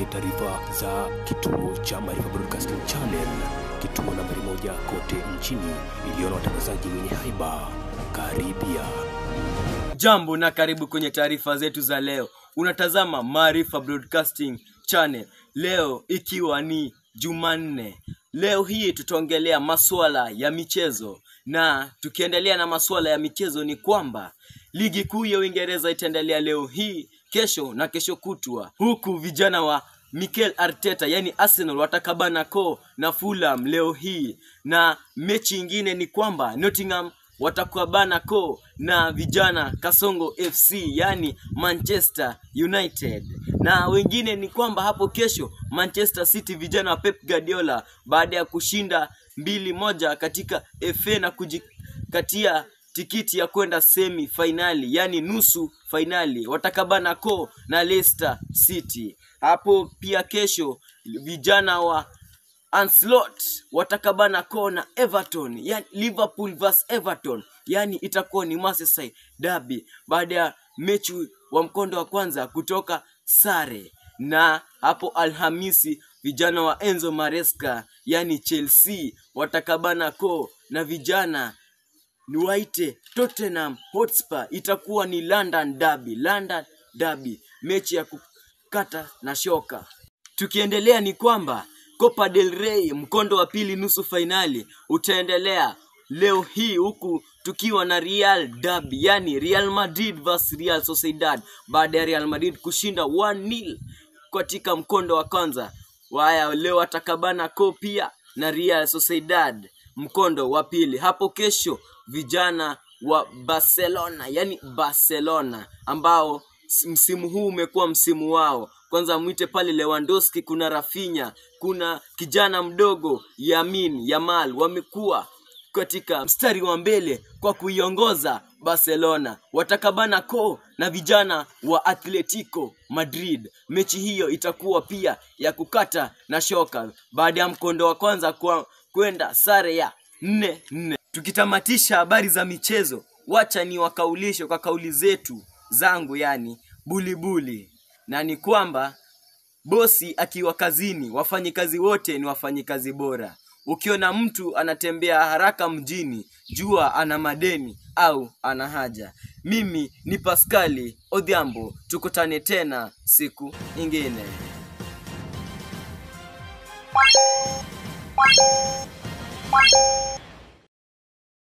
taarifa za kituo cha Maarifa Broadcasting Channel, kituo nambari 1 kote nchini, iliyo na watangazaji wenye haiba. Karibia. Jambo na karibu kwenye taarifa zetu za leo. Unatazama Maarifa Broadcasting Channel. Leo ikiwa ni Jumanne. Leo hii tutaongelea masuala ya michezo, na tukiendelea na masuala ya michezo ni kwamba ligi kuu ya Uingereza itaendelea leo hii, kesho na kesho kutwa, huku vijana wa Mikel Arteta yani Arsenal watakabana na Fulham leo hii, na mechi nyingine ni kwamba Nottingham watakabana na vijana Kasongo FC yani Manchester United, na wengine ni kwamba hapo kesho Manchester City vijana wa Pep Guardiola baada ya kushinda 2-1 katika FA na kujikatia tikiti ya kwenda semi finali yani nusu finali, watakabana na Leicester City. Hapo pia kesho vijana wa Ancelotti watakabana na Everton yani Liverpool vs Everton, yani itakuwa ni Merseyside derby baada ya mechi wa mkondo wa kwanza kutoka sare. Na hapo Alhamisi vijana wa Enzo Maresca yani Chelsea watakabana na vijana niwaite Tottenham Hotspur, itakuwa ni London derby, mechi ya kukata na shoka. Tukiendelea ni kwamba Copa del Rey mkondo wa pili nusu finali utaendelea leo hii, huku tukiwa na Real derby yani Real Madrid vs Real Sociedad baada ya Real Madrid kushinda 1-0 katika mkondo wa kwanza. Waya leo atakabana pia na Real Sociedad mkondo wa pili. Hapo kesho vijana wa Barcelona ambao msimu huu umekuwa msimu wao, kwanza mwite pale Lewandowski, kuna Rafinha, kuna kijana mdogo Yamal, wamekuwa katika mstari wa mbele kwa kuiongoza Barcelona. Watakabana na vijana wa Atletico Madrid. Mechi hiyo itakuwa pia ya kukata na shoka baada ya mkondo wa kwanza kwenda sare ya 4-4. Tukitamatisha habari za michezo, wacha ni wakaulishe kwa kauli zetu zangu yani bulibuli, na ni kwamba bosi akiwa kazini, wafanyikazi wote ni wafanyikazi bora. Ukiona mtu anatembea haraka mjini, jua ana madeni au ana haja. Mimi ni Pascali Odhiambo, tukutane tena siku nyingine.